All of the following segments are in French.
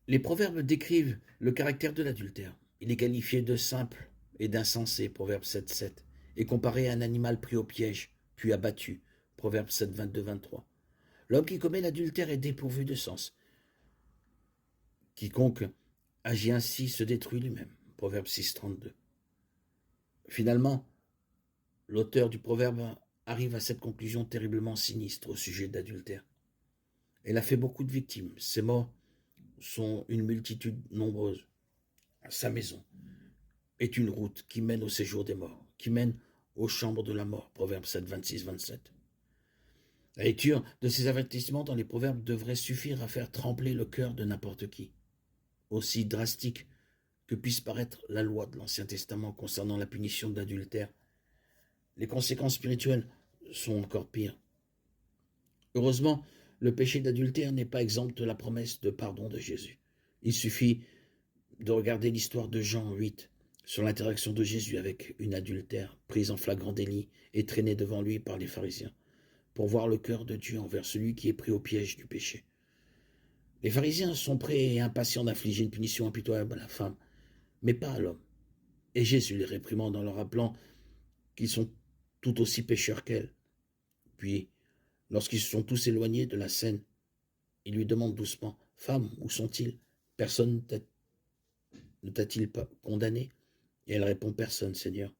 Les proverbes décrivent le caractère de l'adultère. Il est qualifié de simple et d'insensé, Proverbe 7.7, et comparé à un animal pris au piège, puis abattu, Proverbe 7, 22-23. L'homme qui commet l'adultère est dépourvu de sens. Quiconque agit ainsi se détruit lui-même, Proverbe 6.32. Finalement, l'auteur du proverbe arrive à cette conclusion terriblement sinistre au sujet d'adultère. Elle a fait beaucoup de victimes. Ses morts sont une multitude nombreuse. Sa maison est une route qui mène au séjour des morts, qui mène aux chambres de la mort. Proverbe 7, 26, 27. La lecture de ces avertissements dans les proverbes devrait suffire à faire trembler le cœur de n'importe qui. Aussi drastique que puisse paraître la loi de l'Ancien Testament concernant la punition de l'adultère, les conséquences spirituelles sont encore pires. Heureusement, le péché d'adultère n'est pas exempt de la promesse de pardon de Jésus. Il suffit de regarder l'histoire de Jean 8 sur l'interaction de Jésus avec une adultère prise en flagrant délit et traînée devant lui par les pharisiens, pour voir le cœur de Dieu envers celui qui est pris au piège du péché. Les pharisiens sont prêts et impatients d'infliger une punition impitoyable à la femme, mais pas à l'homme. Et Jésus les réprimande en leur rappelant qu'ils sont tout aussi pécheurs qu'elle. Puis, lorsqu'ils se sont tous éloignés de la scène, il lui demande doucement, « Femme, où sont-ils? Personne ne t'a-t-il pas condamné ?» Et elle répond, « Personne, Seigneur. »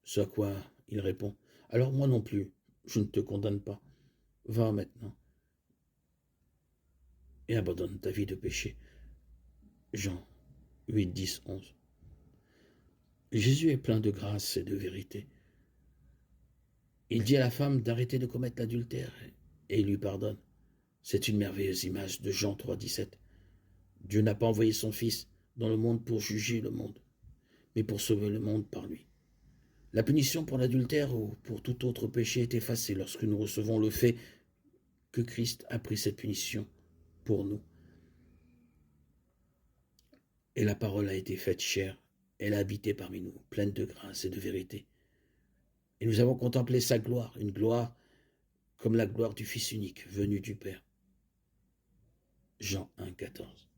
Ce à quoi il répond, « Alors moi non plus, je ne te condamne pas. Va maintenant et abandonne ta vie de péché. » Jean 8, 10, 11. Jésus est plein de grâce et de vérité. Il dit à la femme d'arrêter de commettre l'adultère et il lui pardonne. C'est une merveilleuse image de Jean 3, 17. Dieu n'a pas envoyé son Fils dans le monde pour juger le monde, mais pour sauver le monde par lui. La punition pour l'adultère ou pour tout autre péché est effacée lorsque nous recevons le fait que Christ a pris cette punition pour nous. Et la parole a été faite chair, elle a habité parmi nous, pleine de grâce et de vérité. Et nous avons contemplé sa gloire, une gloire comme la gloire du Fils unique venu du Père. Jean 1, 14.